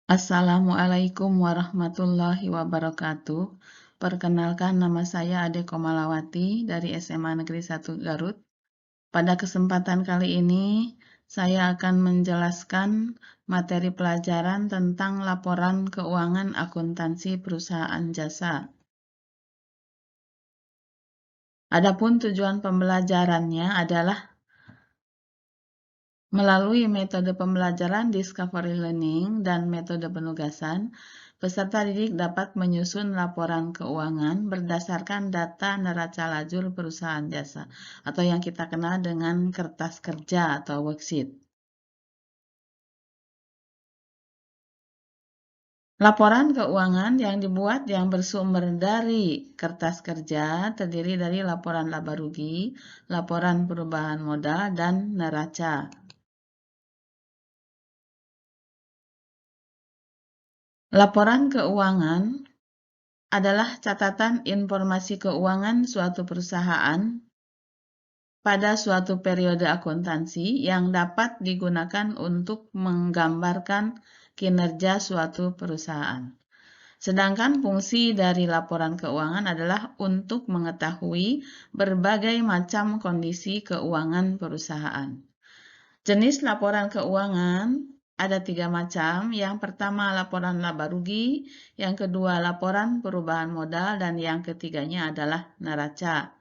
Assalamualaikum warahmatullahi wabarakatuh. Perkenalkan, nama saya Ade Komalawati dari SMA Negeri 1 Garut. Pada kesempatan kali ini, saya akan menjelaskan materi pelajaran tentang laporan keuangan akuntansi perusahaan jasa. Adapun tujuan pembelajarannya adalah melalui metode pembelajaran Discovery Learning dan metode penugasan, peserta didik dapat menyusun laporan keuangan berdasarkan data neraca lajur perusahaan jasa atau yang kita kenal dengan kertas kerja atau worksheet. Laporan keuangan yang dibuat yang bersumber dari kertas kerja terdiri dari laporan laba rugi, laporan perubahan modal, dan neraca. Laporan keuangan adalah catatan informasi keuangan suatu perusahaan pada suatu periode akuntansi yang dapat digunakan untuk menggambarkan kinerja suatu perusahaan. Sedangkan fungsi dari laporan keuangan adalah untuk mengetahui berbagai macam kondisi keuangan perusahaan. Jenis laporan keuangan ada 3 macam. Yang pertama laporan laba rugi, yang kedua laporan perubahan modal, dan yang ketiganya adalah neraca.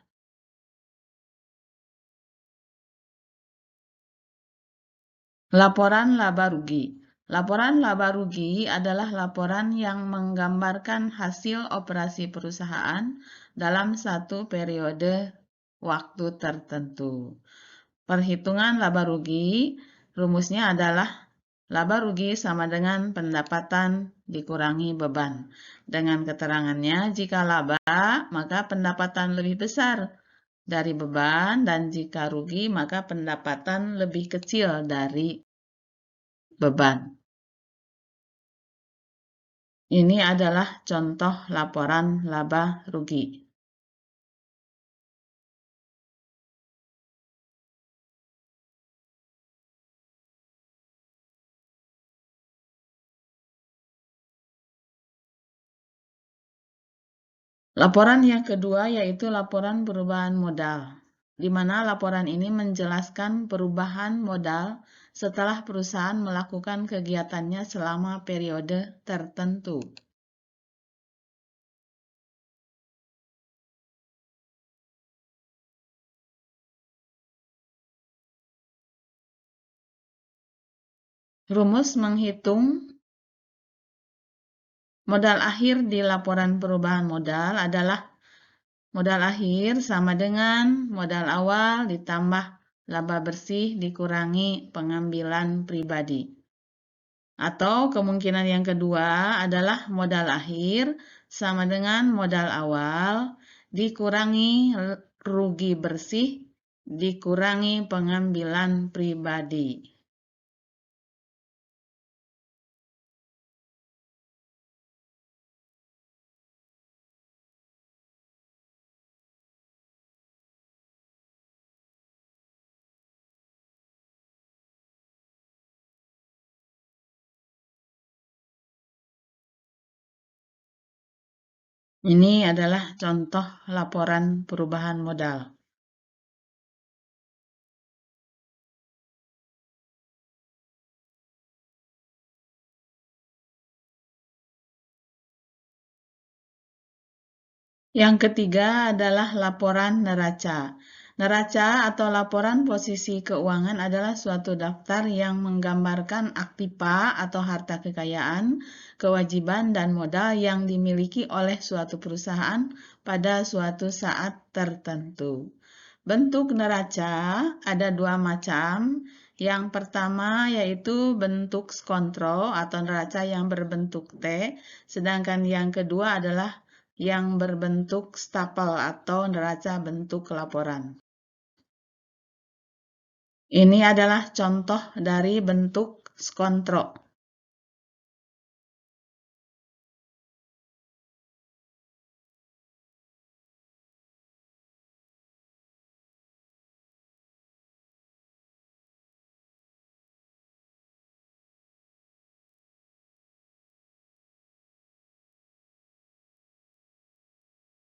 Laporan laba rugi. Laporan laba rugi adalah laporan yang menggambarkan hasil operasi perusahaan dalam satu periode waktu tertentu. Perhitungan laba rugi, rumusnya adalah laba rugi sama dengan pendapatan dikurangi beban. Dengan keterangannya, jika laba, maka pendapatan lebih besar dari beban, dan jika rugi, maka pendapatan lebih kecil dari beban. Ini adalah contoh laporan laba rugi. Laporan yang kedua yaitu laporan perubahan modal, di mana laporan ini menjelaskan perubahan modal setelah perusahaan melakukan kegiatannya selama periode tertentu. Rumus menghitung modal akhir di laporan perubahan modal adalah modal akhir sama dengan modal awal ditambah laba bersih dikurangi pengambilan pribadi. Atau kemungkinan yang kedua adalah modal akhir sama dengan modal awal dikurangi rugi bersih dikurangi pengambilan pribadi. Ini adalah contoh laporan perubahan modal. Yang ketiga adalah laporan neraca. Neraca atau laporan posisi keuangan adalah suatu daftar yang menggambarkan aktiva atau harta kekayaan, kewajiban, dan modal yang dimiliki oleh suatu perusahaan pada suatu saat tertentu. Bentuk neraca ada 2 macam. Yang pertama yaitu bentuk skontro atau neraca yang berbentuk T, sedangkan yang kedua adalah yang berbentuk stapel atau neraca bentuk laporan. Ini adalah contoh dari bentuk skontro.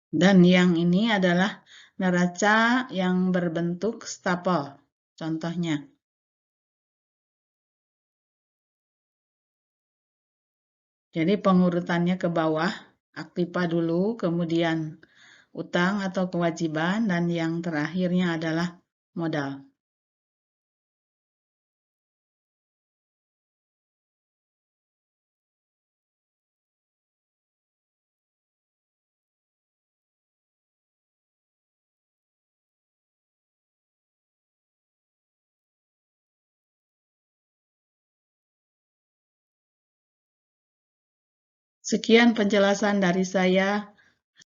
Dan yang ini adalah neraca yang berbentuk stapel. Contohnya. Jadi pengurutannya ke bawah, aktiva dulu, kemudian utang atau kewajiban, dan yang terakhirnya adalah modal. Sekian penjelasan dari saya.